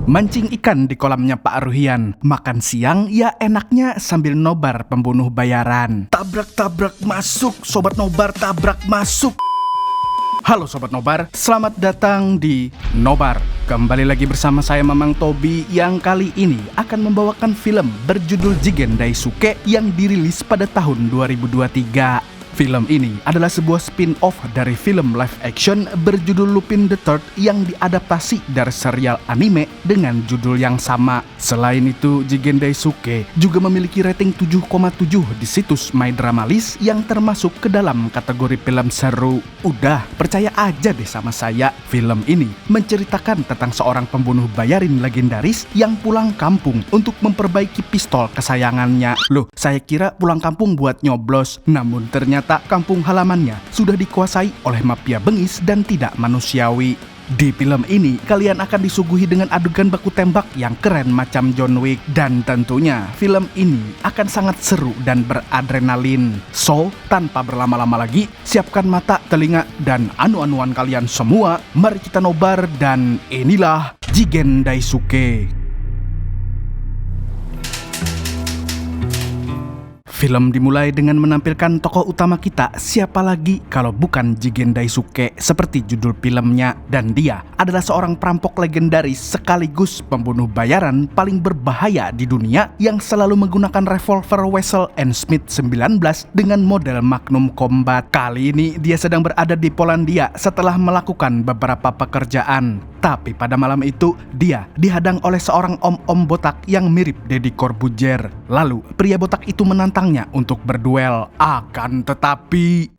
Mancing ikan di kolamnya Pak Ruhian. Makan siang ya enaknya sambil nobar pembunuh bayaran. Tabrak-tabrak masuk, Sobat Nobar tabrak masuk. Halo Sobat Nobar, selamat datang di Nobar. Kembali lagi bersama saya Mamang Tobi yang kali ini akan membawakan film berjudul Jigen Daisuke yang dirilis pada tahun 2023. Film ini adalah sebuah spin-off dari film live action berjudul Lupin the Third yang diadaptasi dari serial anime dengan judul yang sama. Selain itu, Jigen Daisuke juga memiliki rating 7,7 di situs My Drama List yang termasuk ke dalam kategori film seru. Udah, percaya aja deh sama saya. Film ini menceritakan tentang seorang pembunuh bayarin legendaris yang pulang kampung untuk memperbaiki pistol kesayangannya. Loh, saya kira pulang kampung buat nyoblos, namun ternyata kampung halamannya sudah dikuasai oleh mafia bengis dan tidak manusiawi. Di film ini, kalian akan disuguhi dengan adegan baku tembak yang keren macam John Wick. Dan tentunya, film ini akan sangat seru dan beradrenalin. So, tanpa berlama-lama lagi, siapkan mata, telinga, dan anu-anuan kalian semua. Mari kita nobar dan inilah Jigen Daisuke. Film dimulai dengan menampilkan tokoh utama kita, siapa lagi kalau bukan Jigen Daisuke seperti judul filmnya. Dan dia adalah seorang perampok legendaris sekaligus pembunuh bayaran paling berbahaya di dunia yang selalu menggunakan revolver Wessel and Smith 19 dengan model Magnum Combat. Kali ini dia sedang berada di Polandia setelah melakukan beberapa pekerjaan. Tapi pada malam itu, dia dihadang oleh seorang om-om botak yang mirip Deddy Corbuzier. Lalu, pria botak itu menantangnya untuk berduel. Akan tetapi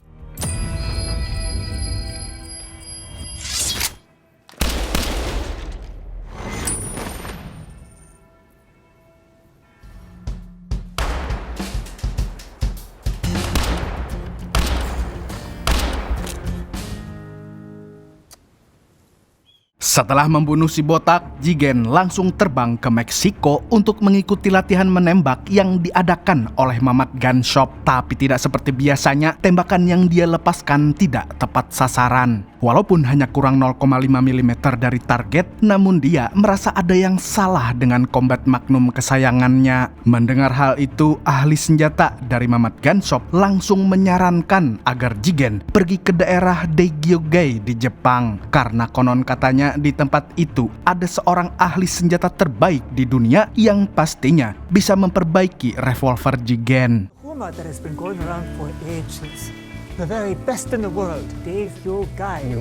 setelah membunuh si botak, Jigen langsung terbang ke Meksiko untuk mengikuti latihan menembak yang diadakan oleh Mamat Gun Shop. Tapi tidak seperti biasanya, tembakan yang dia lepaskan tidak tepat sasaran. Walaupun hanya kurang 0,5 mm dari target, namun dia merasa ada yang salah dengan combat Magnum kesayangannya. Mendengar hal itu, ahli senjata dari Mamat Gun Shop langsung menyarankan agar Jigen pergi ke daerah Daigyogai di Jepang. Karena konon katanya di tempat itu ada seorang ahli senjata terbaik di dunia yang pastinya bisa memperbaiki revolver Jigen. Rumor that has been going around for ages. The very best in the world, Daigyogai.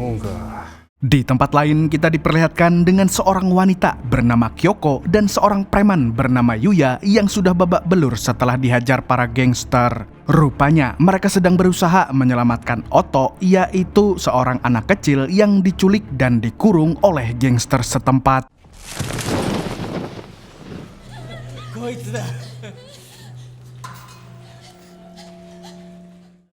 Di tempat lain kita diperlihatkan dengan seorang wanita bernama Kyoko dan seorang preman bernama Yuya yang sudah babak belur setelah dihajar para gangster. Rupanya mereka sedang berusaha menyelamatkan Otto, yaitu seorang anak kecil yang diculik dan dikurung oleh gangster setempat.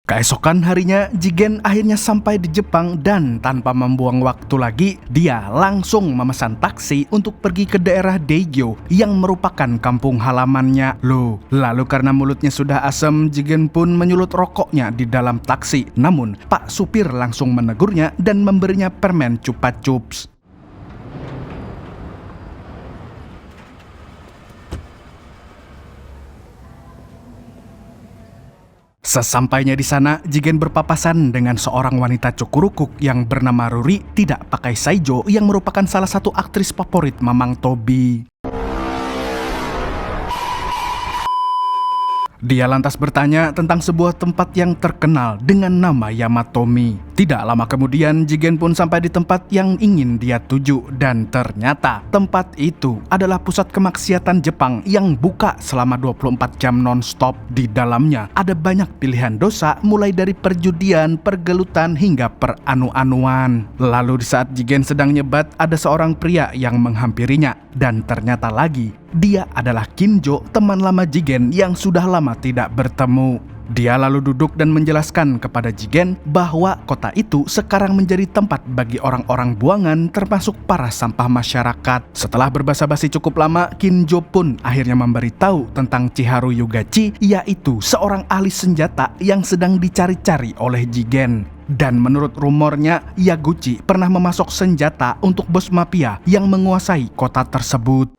Keesokan harinya, Jigen akhirnya sampai di Jepang dan tanpa membuang waktu lagi, dia langsung memesan taksi untuk pergi ke daerah Daigyo yang merupakan kampung halamannya. Loh, lalu karena mulutnya sudah asam, Jigen pun menyulut rokoknya di dalam taksi. Namun, Pak supir langsung menegurnya dan memberinya permen Chupa Chups. Sesampainya di sana, Jigen berpapasan dengan seorang wanita cukurukuk yang bernama Ruri, tidak pakai saijo, yang merupakan salah satu aktris favorit Mamang Tobi. Dia lantas bertanya tentang sebuah tempat yang terkenal dengan nama Yamatomi. Tidak lama kemudian, Jigen pun sampai di tempat yang ingin dia tuju. Dan ternyata tempat itu adalah pusat kemaksiatan Jepang yang buka selama 24 jam non-stop. Di dalamnya ada banyak pilihan dosa, mulai dari perjudian, pergelutan, hingga peranu-anuan. Lalu di saat Jigen sedang nyebat, ada seorang pria yang menghampirinya. Dan ternyata lagi, dia adalah Kinjo, teman lama Jigen yang sudah lama tidak bertemu. Dia lalu duduk dan menjelaskan kepada Jigen bahwa kota itu sekarang menjadi tempat bagi orang-orang buangan termasuk para sampah masyarakat. Setelah berbasa-basi cukup lama, Kinjo pun akhirnya memberitahu tentang Chiharu Yugachi, yaitu seorang ahli senjata yang sedang dicari-cari oleh Jigen. Dan menurut rumornya, Yaguchi pernah memasok senjata untuk bos mafia yang menguasai kota tersebut.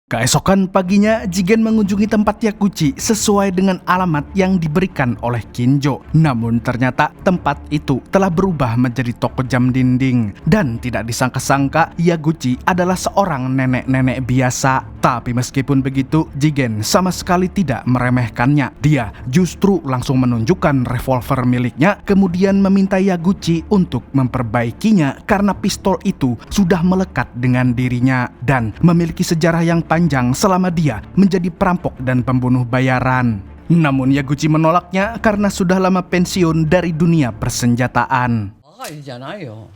Keesokan paginya, Jigen mengunjungi tempat Yaguchi sesuai dengan alamat yang diberikan oleh Kinjo. Namun ternyata tempat itu telah berubah menjadi toko jam dinding. Dan tidak disangka-sangka, Yaguchi adalah seorang nenek-nenek biasa. Tapi meskipun begitu, Jigen sama sekali tidak meremehkannya. Dia justru langsung menunjukkan revolver miliknya, kemudian meminta Yaguchi untuk memperbaikinya karena pistol itu sudah melekat dengan dirinya dan memiliki sejarah yang panjang selama dia menjadi perampok dan pembunuh bayaran. Namun Yaguchi menolaknya karena sudah lama pensiun dari dunia persenjataan. バカじゃないよ。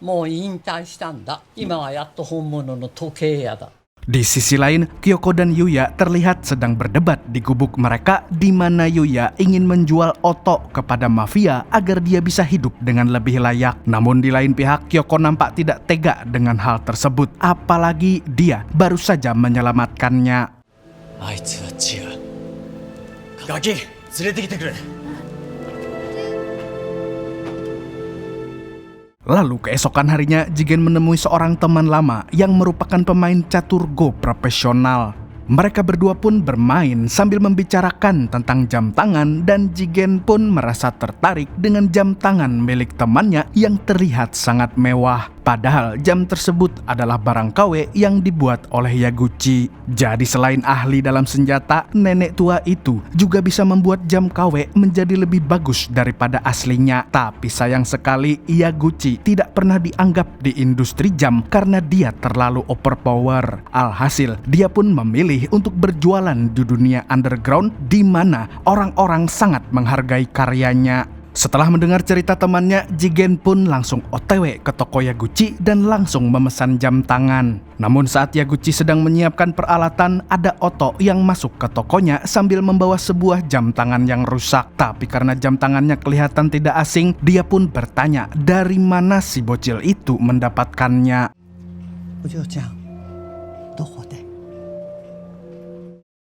もう引退したんだ。今はやっと本物の時計屋だ。 Di sisi lain, Kyoko dan Yuya terlihat sedang berdebat di gubuk mereka, di mana Yuya ingin menjual Oto kepada mafia agar dia bisa hidup dengan lebih layak. Namun di lain pihak, Kyoko nampak tidak tega dengan hal tersebut, apalagi dia baru saja menyelamatkannya. あいつは違う。ガキ、連れてきてくれ。 Lalu keesokan harinya, Jigen menemui seorang teman lama yang merupakan pemain catur go profesional. Mereka berdua pun bermain sambil membicarakan tentang jam tangan dan Jigen pun merasa tertarik dengan jam tangan milik temannya yang terlihat sangat mewah. Padahal jam tersebut adalah barang KW yang dibuat oleh Yaguchi. Jadi selain ahli dalam senjata, nenek tua itu juga bisa membuat jam KW menjadi lebih bagus daripada aslinya. Tapi sayang sekali, Yaguchi tidak pernah dianggap di industri jam karena dia terlalu overpower. Alhasil, dia pun memilih untuk berjualan di dunia underground di mana orang-orang sangat menghargai karyanya. Setelah mendengar cerita temannya, Jigen pun langsung OTW ke toko Yaguchi dan langsung memesan jam tangan. Namun saat Yaguchi sedang menyiapkan peralatan, ada Oto yang masuk ke tokonya sambil membawa sebuah jam tangan yang rusak. Tapi karena jam tangannya kelihatan tidak asing, dia pun bertanya dari mana si bocil itu mendapatkannya. お嬢ちゃん、どこで？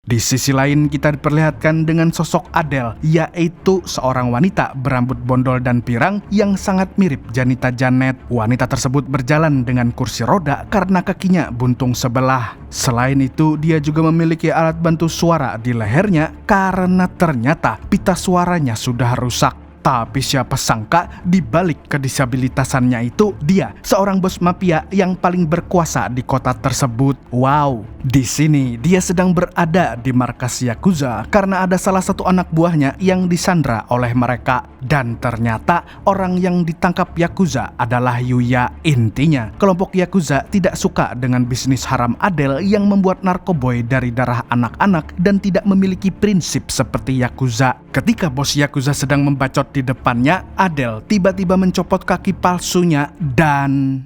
Di sisi lain, kita diperlihatkan dengan sosok Adele, yaitu seorang wanita berambut bondol dan pirang yang sangat mirip Janita Janet. Wanita tersebut berjalan dengan kursi roda karena kakinya buntung sebelah. Selain itu, dia juga memiliki alat bantu suara di lehernya karena ternyata pita suaranya sudah rusak. Tapi siapa sangka di balik kedisabilitasannya itu, dia seorang bos mafia yang paling berkuasa di kota tersebut. Wow, di sini dia sedang berada di markas Yakuza karena ada salah satu anak buahnya yang disandra oleh mereka. Dan ternyata orang yang ditangkap Yakuza adalah Yuya. Intinya, kelompok Yakuza tidak suka dengan bisnis haram Adele yang membuat narkoboy dari darah anak-anak dan tidak memiliki prinsip seperti Yakuza. Ketika bos Yakuza sedang membacot di depannya, Adele tiba-tiba mencopot kaki palsunya dan...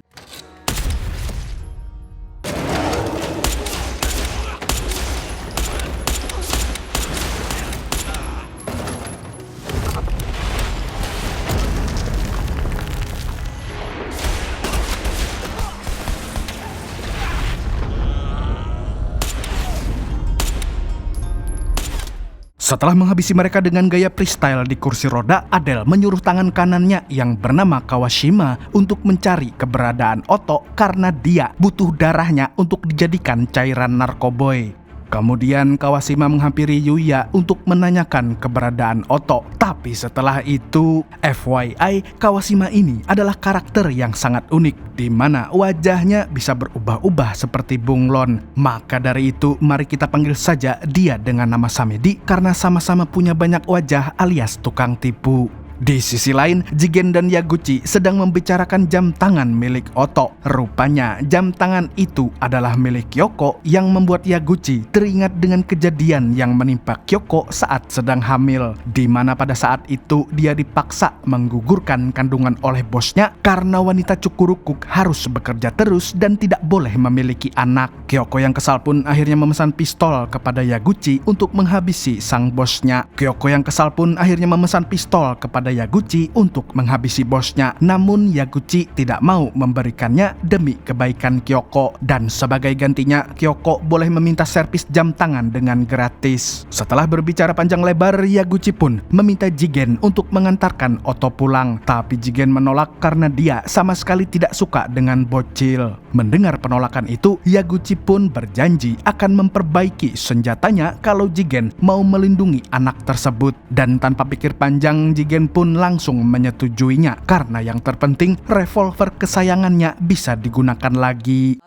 Setelah menghabisi mereka dengan gaya freestyle di kursi roda, Adele menyuruh tangan kanannya yang bernama Kawashima untuk mencari keberadaan Oto karena dia butuh darahnya untuk dijadikan cairan narkoboy. Kemudian Kawashima menghampiri Yuya untuk menanyakan keberadaan Oto. Tapi setelah itu, FYI, Kawashima ini adalah karakter yang sangat unik, di mana wajahnya bisa berubah-ubah seperti bunglon. Maka dari itu, mari kita panggil saja dia dengan nama Samedi karena sama-sama punya banyak wajah alias tukang tipu. Di sisi lain, Jigen dan Yaguchi sedang membicarakan jam tangan milik Oto. Rupanya, jam tangan itu adalah milik Kyoko yang membuat Yaguchi teringat dengan kejadian yang menimpa Kyoko saat sedang hamil, di mana pada saat itu dia dipaksa menggugurkan kandungan oleh bosnya karena wanita cukurukuk harus bekerja terus dan tidak boleh memiliki anak. Kyoko yang kesal pun akhirnya memesan pistol kepada Yaguchi untuk menghabisi sang bosnya. Kyoko yang kesal pun akhirnya memesan pistol kepada Yaguchi untuk menghabisi bosnya, namun Yaguchi tidak mau memberikannya demi kebaikan Kyoko, dan sebagai gantinya Kyoko boleh meminta servis jam tangan dengan gratis. Setelah berbicara panjang lebar, Yaguchi pun meminta Jigen untuk mengantarkan Oto pulang, tapi Jigen menolak karena dia sama sekali tidak suka dengan bocil. Mendengar penolakan itu, Yaguchi pun berjanji akan memperbaiki senjatanya kalau Jigen mau melindungi anak tersebut, dan tanpa pikir panjang Jigen pun langsung menyetujuinya karena yang terpenting revolver kesayangannya bisa digunakan lagi.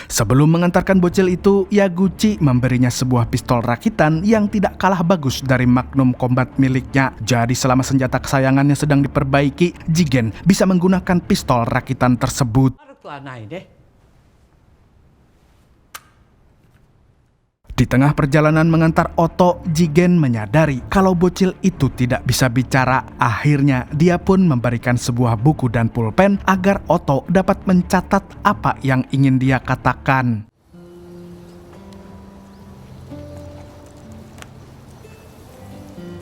Sebelum mengantarkan bocil itu, Yaguchi memberinya sebuah pistol rakitan yang tidak kalah bagus dari Magnum Combat miliknya. Jadi selama senjata kesayangannya sedang diperbaiki, Jigen bisa menggunakan pistol rakitan tersebut. Di tengah perjalanan mengantar Oto, Jigen menyadari kalau bocil itu tidak bisa bicara. Akhirnya, dia pun memberikan sebuah buku dan pulpen agar Oto dapat mencatat apa yang ingin dia katakan.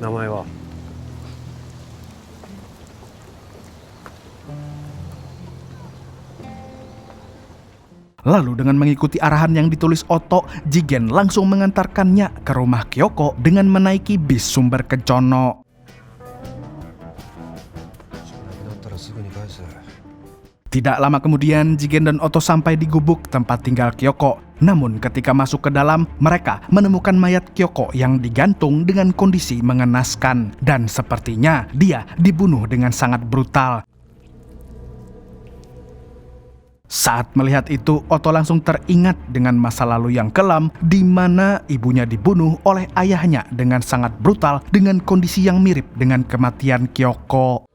Namae wa? Lalu dengan mengikuti arahan yang ditulis Oto, Jigen langsung mengantarkannya ke rumah Kyoko dengan menaiki bis sumber kencono. Tidak lama kemudian, Jigen dan Oto sampai di gubuk tempat tinggal Kyoko. Namun ketika masuk ke dalam, mereka menemukan mayat Kyoko yang digantung dengan kondisi mengenaskan. Dan sepertinya dia dibunuh dengan sangat brutal. Saat melihat itu, Oto langsung teringat dengan masa lalu yang kelam di mana ibunya dibunuh oleh ayahnya dengan sangat brutal dengan kondisi yang mirip dengan kematian Kyoko.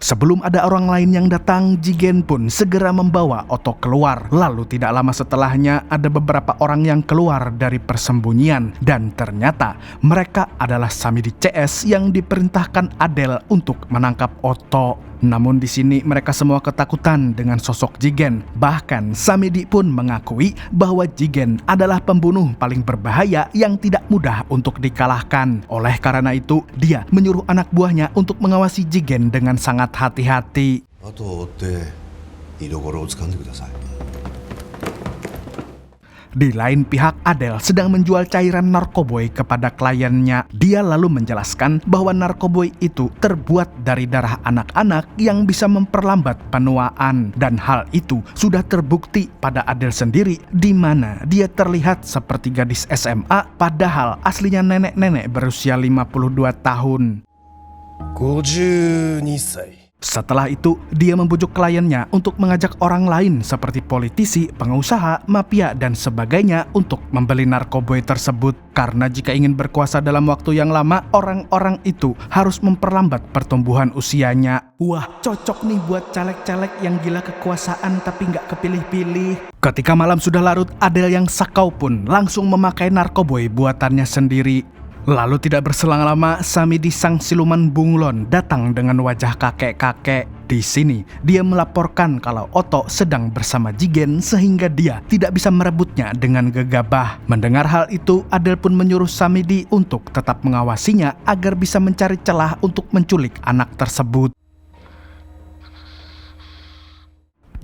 Sebelum ada orang lain yang datang, Jigen pun segera membawa Oto keluar. Lalu tidak lama setelahnya ada beberapa orang yang keluar dari persembunyian, dan ternyata mereka adalah Samidi CS yang diperintahkan Adele untuk menangkap Oto. Namun di sini mereka semua ketakutan dengan sosok Jigen. Bahkan Samidi pun mengakui bahwa Jigen adalah pembunuh paling berbahaya yang tidak mudah untuk dikalahkan. Oleh karena itu, dia menyuruh anak buahnya untuk mengawasi Jigen dengan sangat hati-hati. Di lain pihak, Adele sedang menjual cairan narkoboy kepada kliennya. Dia lalu menjelaskan bahwa narkoboy itu terbuat dari darah anak-anak yang bisa memperlambat penuaan. Dan hal itu sudah terbukti pada Adele sendiri, di mana dia terlihat seperti gadis SMA, padahal aslinya nenek-nenek berusia 52 tahun. 52 歳 Setelah itu, dia membujuk kliennya untuk mengajak orang lain seperti politisi, pengusaha, mafia, dan sebagainya untuk membeli narkoboy tersebut. Karena jika ingin berkuasa dalam waktu yang lama, orang-orang itu harus memperlambat pertumbuhan usianya. Wah, cocok nih buat caleg-caleg yang gila kekuasaan tapi nggak kepilih-pilih. Ketika malam sudah larut, Adele yang sakau pun langsung memakai narkoboy buatannya sendiri. Lalu tidak berselang lama, Samidi sang siluman bunglon datang dengan wajah kakek-kakek. Di sini, dia melaporkan kalau Oto sedang bersama Jigen sehingga dia tidak bisa merebutnya dengan gegabah. Mendengar hal itu, Adele pun menyuruh Samidi untuk tetap mengawasinya agar bisa mencari celah untuk menculik anak tersebut.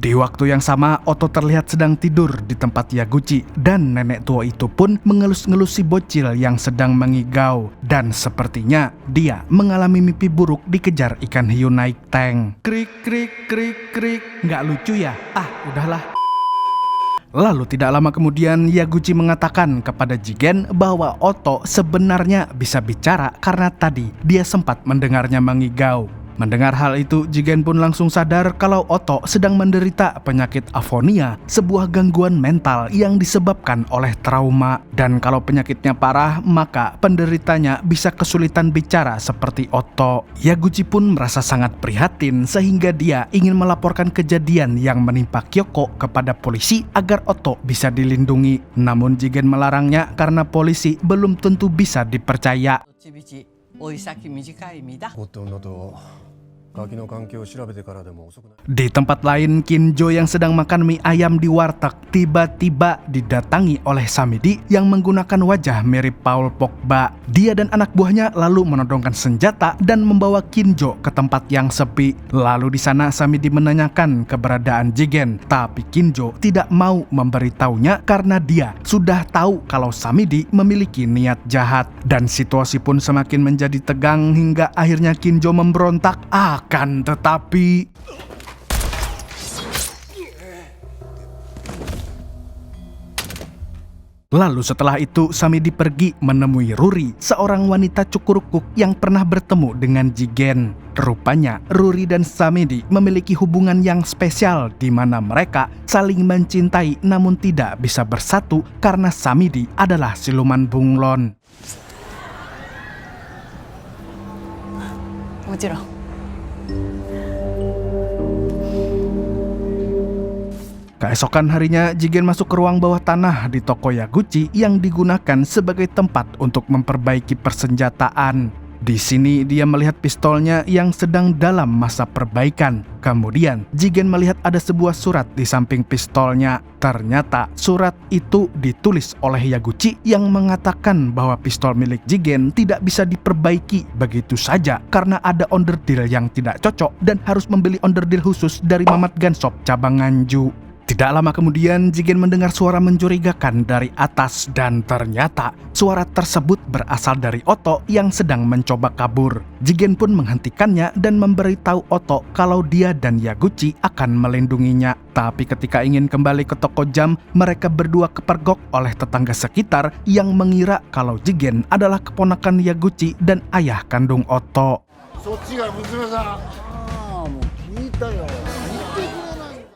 Di waktu yang sama, Oto terlihat sedang tidur di tempat Yaguchi, dan nenek tua itu pun mengelus-ngelus si bocil yang sedang mengigau. Dan sepertinya dia mengalami mimpi buruk dikejar ikan hiu naik tank. Krik krik krik krik. Nggak lucu ya? Ah, udahlah. Lalu tidak lama kemudian Yaguchi mengatakan kepada Jigen bahwa Oto sebenarnya bisa bicara karena tadi dia sempat mendengarnya mengigau. Mendengar hal itu, Jigen pun langsung sadar kalau Oto sedang menderita penyakit afonia, sebuah gangguan mental yang disebabkan oleh trauma. Dan kalau penyakitnya parah, maka penderitanya bisa kesulitan bicara seperti Oto. Yaguchi pun merasa sangat prihatin sehingga dia ingin melaporkan kejadian yang menimpa Kyoko kepada polisi agar Oto bisa dilindungi. Namun Jigen melarangnya karena polisi belum tentu bisa dipercaya. 追い先短い身だ。ゴッドウノとガキの関係を調べてからでも遅くない。 Di tempat lain, Kinjo yang sedang makan mie ayam di warteg tiba-tiba didatangi oleh Samidi yang menggunakan wajah mirip Paul Pogba. Dia dan anak buahnya lalu menodongkan senjata dan membawa Kinjo ke tempat yang sepi. Lalu di sana Samidi menanyakan keberadaan Jigen, tapi Kinjo tidak mau memberitahunya karena dia sudah tahu kalau Samidi memiliki niat jahat. Dan situasi pun semakin menjadi tegang hingga akhirnya Kinjo memberontak. Akan tetapi lalu setelah itu Samidi pergi menemui Ruri, seorang wanita cukurukuk yang pernah bertemu dengan Jigen. Rupanya Ruri dan Samidi memiliki hubungan yang spesial di mana mereka saling mencintai namun tidak bisa bersatu karena Samidi adalah siluman bunglon. もちろん。 Keesokan harinya, Jigen masuk ke ruang bawah tanah di toko Yaguchi yang digunakan sebagai tempat untuk memperbaiki persenjataan. Di sini dia melihat pistolnya yang sedang dalam masa perbaikan. Kemudian Jigen melihat ada sebuah surat di samping pistolnya. Ternyata surat itu ditulis oleh Yaguchi yang mengatakan bahwa pistol milik Jigen tidak bisa diperbaiki begitu saja karena ada onderdil yang tidak cocok dan harus membeli onderdil khusus dari Mamat Gunshop cabang Nganju. Tidak lama kemudian, Jigen mendengar suara mencurigakan dari atas dan ternyata suara tersebut berasal dari Oto yang sedang mencoba kabur. Jigen pun menghentikannya dan memberitahu Oto kalau dia dan Yaguchi akan melindunginya. Tapi ketika ingin kembali ke toko jam, mereka berdua kepergok oleh tetangga sekitar yang mengira kalau Jigen adalah keponakan Yaguchi dan ayah kandung Oto.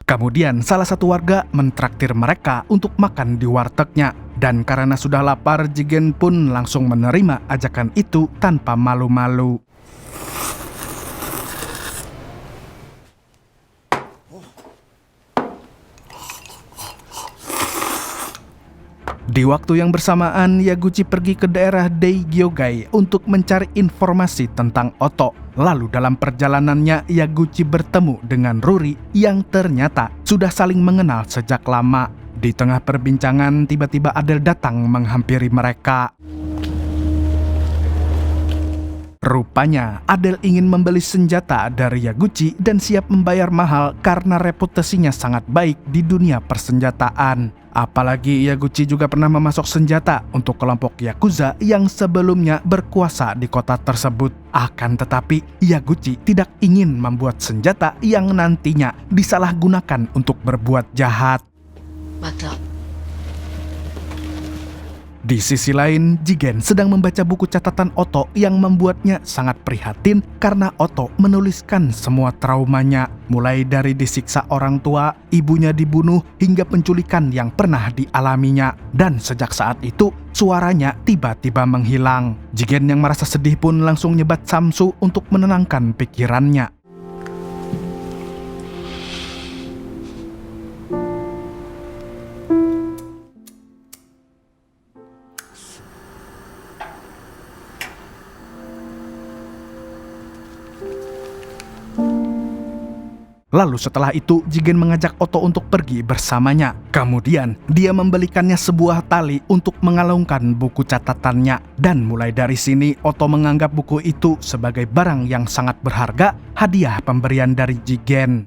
Kemudian salah satu warga mentraktir mereka untuk makan di wartegnya. Dan karena sudah lapar, Jigen pun langsung menerima ajakan itu tanpa malu-malu. Di waktu yang bersamaan, Yaguchi pergi ke daerah Daigyogai untuk mencari informasi tentang Oto. Lalu dalam perjalanannya, Yaguchi bertemu dengan Ruri yang ternyata sudah saling mengenal sejak lama. Di tengah perbincangan, tiba-tiba Adele datang menghampiri mereka. Rupanya Adele ingin membeli senjata dari Yaguchi dan siap membayar mahal karena reputasinya sangat baik di dunia persenjataan. Apalagi Yaguchi juga pernah memasok senjata untuk kelompok Yakuza yang sebelumnya berkuasa di kota tersebut. Akan tetapi, Yaguchi tidak ingin membuat senjata yang nantinya disalahgunakan untuk berbuat jahat. また Di sisi lain, Jigen sedang membaca buku catatan Oto yang membuatnya sangat prihatin karena Oto menuliskan semua traumanya, mulai dari disiksa orang tua, ibunya dibunuh, hingga penculikan yang pernah dialaminya. Dan sejak saat itu, suaranya tiba-tiba menghilang. Jigen yang merasa sedih pun langsung nyebat Samsu untuk menenangkan pikirannya. Lalu setelah itu, Jigen mengajak Oto untuk pergi bersamanya. Kemudian, dia membelikannya sebuah tali untuk mengalungkan buku catatannya. Dan mulai dari sini, Oto menganggap buku itu sebagai barang yang sangat berharga, hadiah pemberian dari Jigen.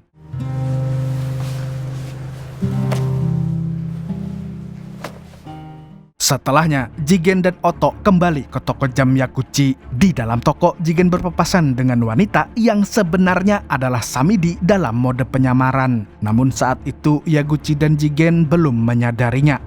Setelahnya, Jigen dan Oto kembali ke toko jam Yaguchi. Di dalam toko, Jigen berpapasan dengan wanita yang sebenarnya adalah Samidi dalam mode penyamaran. Namun saat itu, Yaguchi dan Jigen belum menyadarinya.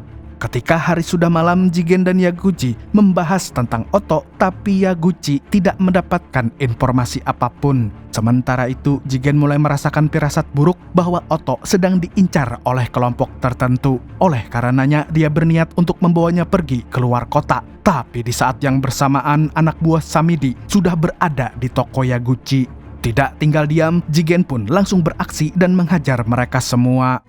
Ketika hari sudah malam, Jigen dan Yaguchi membahas tentang Oto, tapi Yaguchi tidak mendapatkan informasi apapun. Sementara itu, Jigen mulai merasakan firasat buruk bahwa Oto sedang diincar oleh kelompok tertentu. Oleh karenanya, dia berniat untuk membawanya pergi keluar kota. Tapi di saat yang bersamaan, anak buah Samidi sudah berada di toko Yaguchi. Tidak tinggal diam, Jigen pun langsung beraksi dan menghajar mereka semua.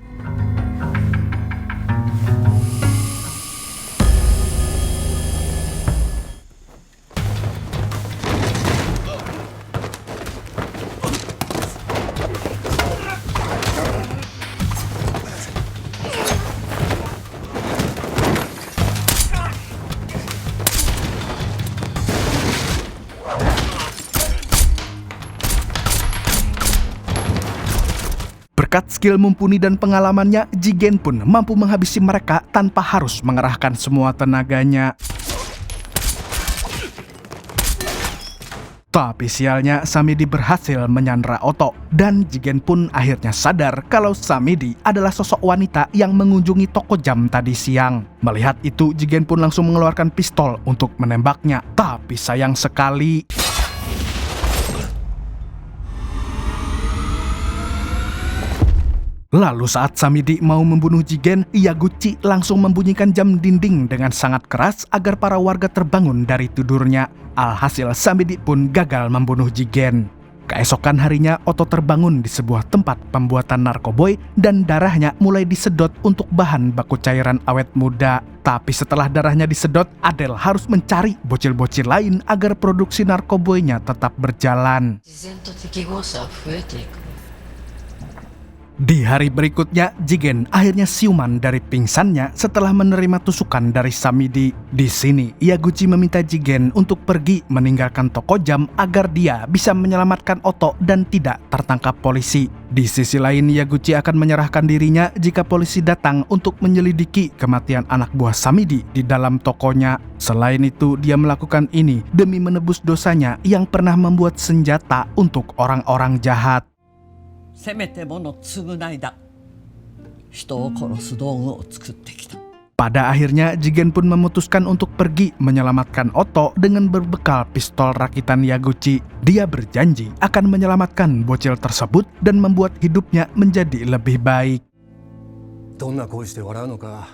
Berkat skill mumpuni dan pengalamannya, Jigen pun mampu menghabisi mereka tanpa harus mengerahkan semua tenaganya. Tapi sialnya, Samidi berhasil menyandra Oto, dan Jigen pun akhirnya sadar kalau Samidi adalah sosok wanita yang mengunjungi toko jam tadi siang. Melihat itu, Jigen pun langsung mengeluarkan pistol untuk menembaknya. Tapi sayang sekali, lalu saat Samidi mau membunuh Jigen, Yaguchi langsung membunyikan jam dinding dengan sangat keras agar para warga terbangun dari tidurnya. Alhasil Samidi pun gagal membunuh Jigen. Keesokan harinya, Oto terbangun di sebuah tempat pembuatan narkoboy dan darahnya mulai disedot untuk bahan baku cairan awet muda. Tapi setelah darahnya disedot, Adele harus mencari bocil-bocil lain agar produksi narkoboynya tetap berjalan. Di hari berikutnya, Jigen akhirnya siuman dari pingsannya setelah menerima tusukan dari Samidi. Di sini, Yaguchi meminta Jigen untuk pergi meninggalkan toko jam agar dia bisa menyelamatkan Oto dan tidak tertangkap polisi. Di sisi lain, Yaguchi akan menyerahkan dirinya jika polisi datang untuk menyelidiki kematian anak buah Samidi di dalam tokonya. Selain itu, dia melakukan ini demi menebus dosanya yang pernah membuat senjata untuk orang-orang jahat. せめてもの償いだ。人を殺す道具を作ってきた。 Pada akhirnya, Jigen pun memutuskan untuk pergi menyelamatkan Oto dengan berbekal pistol rakitan Yaguchi. Dia berjanji akan menyelamatkan bocil tersebut dan membuat hidupnya menjadi lebih baik. どんな恋して笑うのか。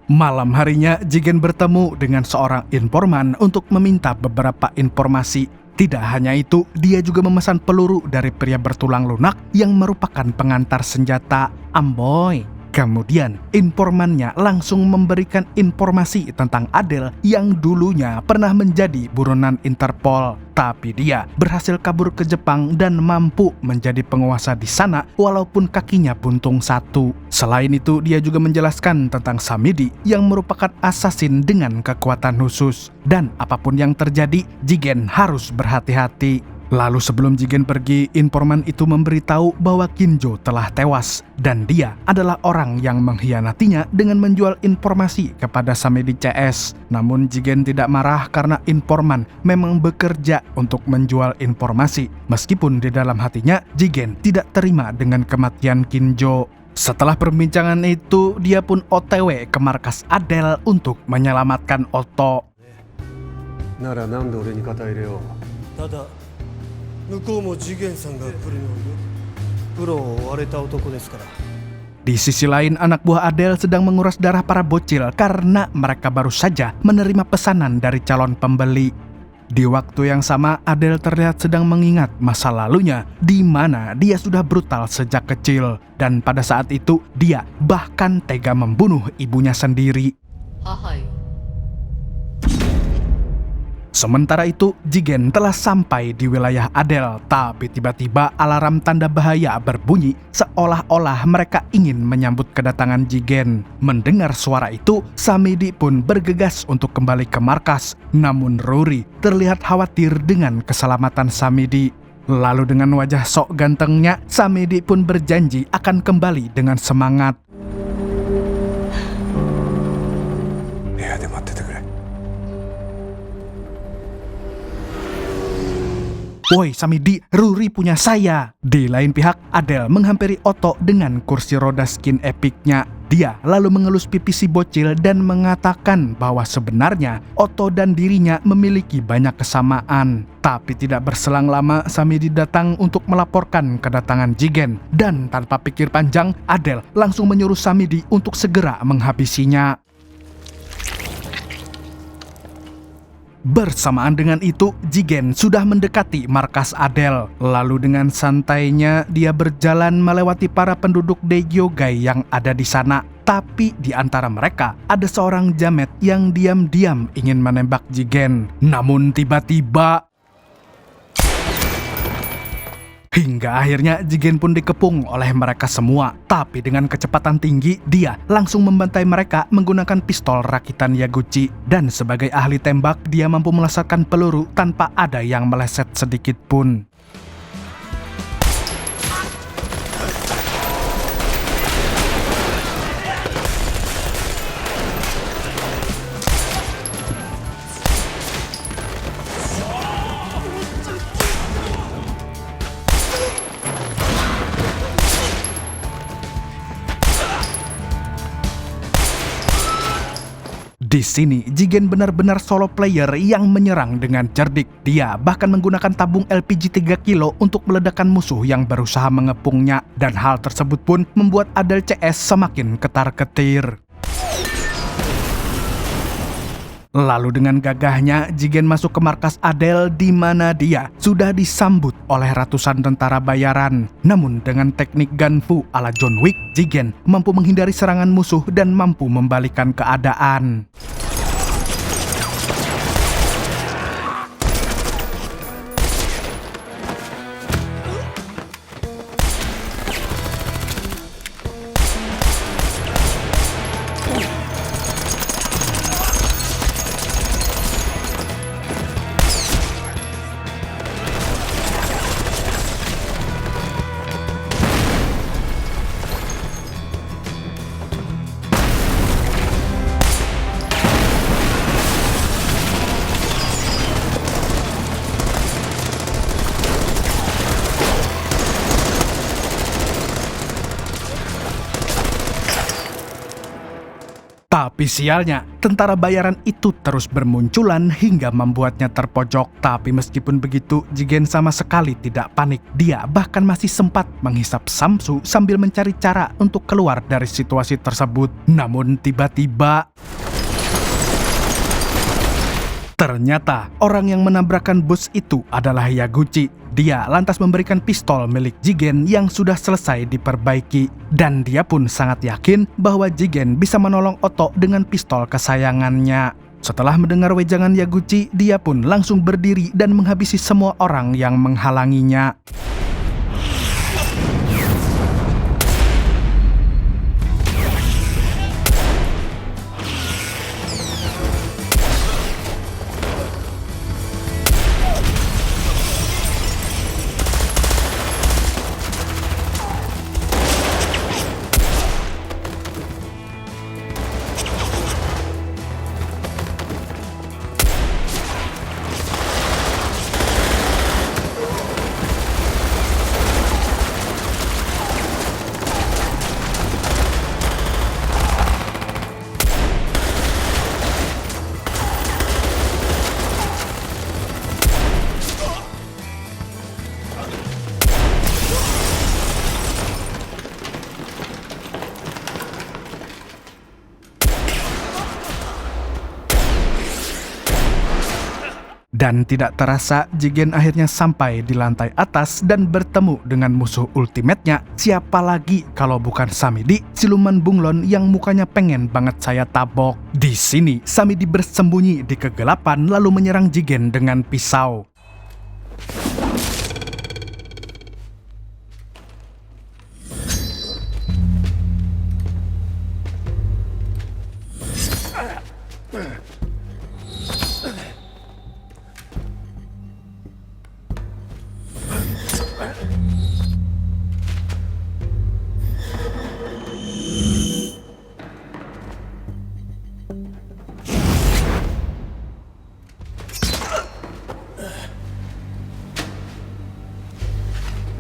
Malam harinya, Jigen bertemu dengan seorang informan untuk meminta beberapa informasi. Tidak hanya itu, dia juga memesan peluru dari pria bertulang lunak yang merupakan pengantar senjata Amboy. Kemudian, informannya langsung memberikan informasi tentang Adele yang dulunya pernah menjadi buronan Interpol. Tapi dia berhasil kabur ke Jepang dan mampu menjadi penguasa di sana walaupun kakinya buntung satu. Selain itu, dia juga menjelaskan tentang Samidi yang merupakan assassin dengan kekuatan khusus. Dan apapun yang terjadi, Jigen harus berhati-hati. Lalu sebelum Jigen pergi, informan itu memberitahu bahwa Kinjo telah tewas dan dia adalah orang yang mengkhianatinya dengan menjual informasi kepada Samedi CS. Namun Jigen tidak marah karena informan memang bekerja untuk menjual informasi. Meskipun di dalam hatinya Jigen tidak terima dengan kematian Kinjo. Setelah perbincangan itu, dia pun OTW ke markas Adele untuk menyelamatkan Oto. ならなんで俺に肩入れを。ただ向こうも次元さんが来るのをプロを追われた男ですから。 Di sisi lain, anak buah Adele sedang menguras darah para bocil karena mereka baru saja menerima pesanan dari calon pembeli. Di waktu yang sama, Adele terlihat sedang mengingat masa lalunya di mana dia sudah brutal sejak kecil. Dan pada saat itu, dia bahkan tega membunuh ibunya sendiri. Sementara itu, Jigen telah sampai di wilayah Adele, tapi tiba-tiba alarm tanda bahaya berbunyi seolah-olah mereka ingin menyambut kedatangan Jigen. Mendengar suara itu, Samedi pun bergegas untuk kembali ke markas. Namun Ruri terlihat khawatir dengan keselamatan Samedi. Lalu dengan wajah sok gantengnya, Samedi pun berjanji akan kembali dengan semangat. 部屋で待っててくれ。"Woi Samidi, Ruri punya saya." Di lain pihak, Adele menghampiri Otto dengan kursi roda skin epicnya. Dia lalu mengelus pipi si bocil dan mengatakan bahwa sebenarnya Otto dan dirinya memiliki banyak kesamaan. Tapi tidak berselang lama, Samidi datang untuk melaporkan kedatangan Jigen. Dan tanpa pikir panjang, Adele langsung menyuruh Samidi untuk segera menghabisinya. Bersamaan dengan itu, Jigen sudah mendekati markas Adele. Lalu dengan santainya, dia berjalan melewati para penduduk Daegyogai yang ada di sana. Tapi di antara mereka, ada seorang jamet yang diam-diam ingin menembak Jigen. Namun tiba-tiba... Hingga akhirnya Jigen pun dikepung oleh mereka semua. Tapi dengan kecepatan tinggi, dia langsung membantai mereka menggunakan pistol rakitan Yaguchi. Dan sebagai ahli tembak, dia mampu melesatkan peluru tanpa ada yang meleset sedikit pun. Di sini, Jigen benar-benar solo player yang menyerang dengan cerdik. Dia bahkan menggunakan tabung LPG 3 kilo untuk meledakkan musuh yang berusaha mengepungnya. Dan hal tersebut pun membuat Adele CS semakin ketar-ketir. Lalu dengan gagahnya, Jigen masuk ke markas Adele di mana dia sudah disambut oleh ratusan tentara bayaran. Namun dengan teknik gunfu ala John Wick, Jigen mampu menghindari serangan musuh dan mampu membalikan keadaan. Tapi sialnya, tentara bayaran itu terus bermunculan hingga membuatnya terpojok. Tapi meskipun begitu, Jigen sama sekali tidak panik. Dia bahkan masih sempat menghisap samsu sambil mencari cara untuk keluar dari situasi tersebut. Namun tiba-tiba... ternyata orang yang menabrakkan bus itu adalah Yaguchi. Dia lantas memberikan pistol milik Jigen yang sudah selesai diperbaiki. Dan dia pun sangat yakin bahwa Jigen bisa menolong Otto dengan pistol kesayangannya. Setelah mendengar wejangan Yaguchi, dia pun langsung berdiri dan menghabisi semua orang yang menghalanginya. Dan tidak terasa, Jigen akhirnya sampai di lantai atas dan bertemu dengan musuh ultimate-nya. Siapa lagi kalau bukan Samidi, siluman bunglon yang mukanya pengen banget saya tabok. Di sini, Samidi bersembunyi di kegelapan lalu menyerang Jigen dengan pisau.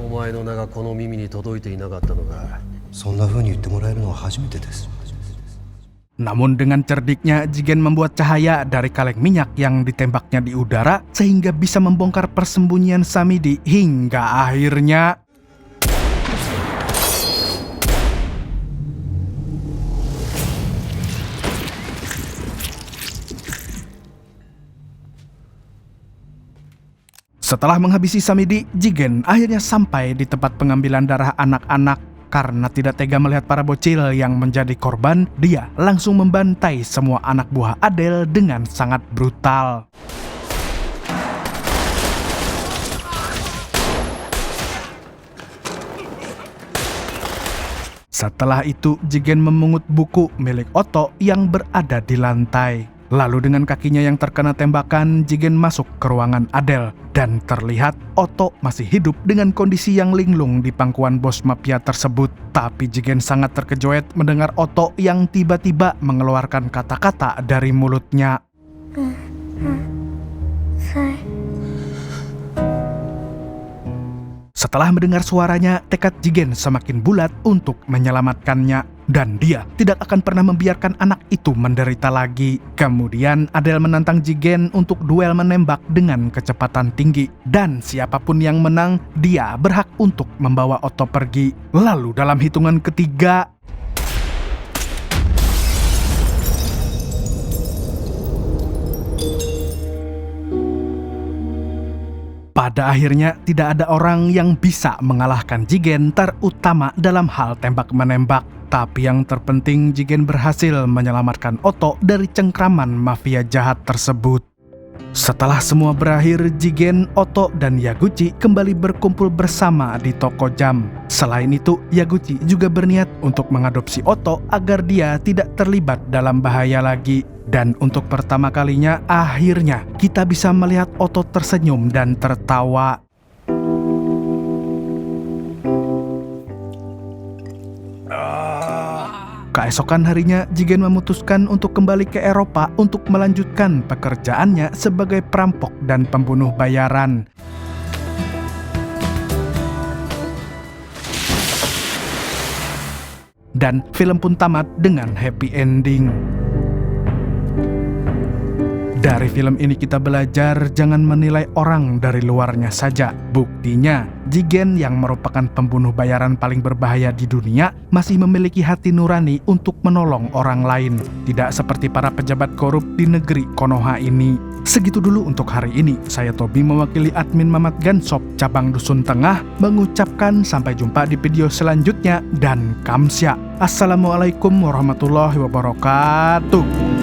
お前の名がこの耳に届いていなかったのか。そんな風に言ってもらえるのは初めてです。 Namun dengan cerdiknya, Jigen membuat cahaya dari kaleng minyak yang ditembaknya di udara sehingga bisa membongkar persembunyian Samidi hingga akhirnya setelah menghabisi Samidi, Jigen akhirnya sampai di tempat pengambilan darah anak-anak. Karena tidak tega melihat para bocil yang menjadi korban, dia langsung membantai semua anak buah Adele dengan sangat brutal. Setelah itu, Jigen memungut buku milik Otto yang berada di lantai. Lalu dengan kakinya yang terkena tembakan, Jigen masuk ke ruangan Adele. Dan terlihat Otto masih hidup dengan kondisi yang linglung di pangkuan bos mafia tersebut. Tapi Jigen sangat terkejut mendengar Otto yang tiba-tiba mengeluarkan kata-kata dari mulutnya. Setelah mendengar suaranya, tekad Jigen semakin bulat untuk menyelamatkannya. Dan dia tidak akan pernah membiarkan anak itu menderita lagi. Kemudian Adele menantang Jigen untuk duel menembak dengan kecepatan tinggi. Dan siapapun yang menang, dia berhak untuk membawa Otto pergi. Lalu dalam hitungan ketiga, pada akhirnya tidak ada orang yang bisa mengalahkan Jigen, terutama dalam hal tembak-menembak. Tapi yang terpenting, Jigen berhasil menyelamatkan Otto dari cengkraman mafia jahat tersebut. Setelah semua berakhir, Jigen, Otto, dan Yaguchi kembali berkumpul bersama di toko jam. Selain itu, Yaguchi juga berniat untuk mengadopsi Otto agar dia tidak terlibat dalam bahaya lagi. Dan untuk pertama kalinya, akhirnya kita bisa melihat Otto tersenyum dan tertawa. Keesokan harinya, Jigen memutuskan untuk kembali ke Eropa untuk melanjutkan pekerjaannya sebagai perampok dan pembunuh bayaran. Dan film pun tamat dengan happy ending. Dari film ini kita belajar jangan menilai orang dari luarnya saja. Buktinya, Jigen yang merupakan pembunuh bayaran paling berbahaya di dunia masih memiliki hati nurani untuk menolong orang lain. Tidak seperti para pejabat korup di negeri Konoha ini. Segitu dulu untuk hari ini. Saya Tobi mewakili admin Mamat Ganshop cabang Dusun Tengah mengucapkan sampai jumpa di video selanjutnya dan kamsya. Assalamualaikum warahmatullahi wabarakatuh.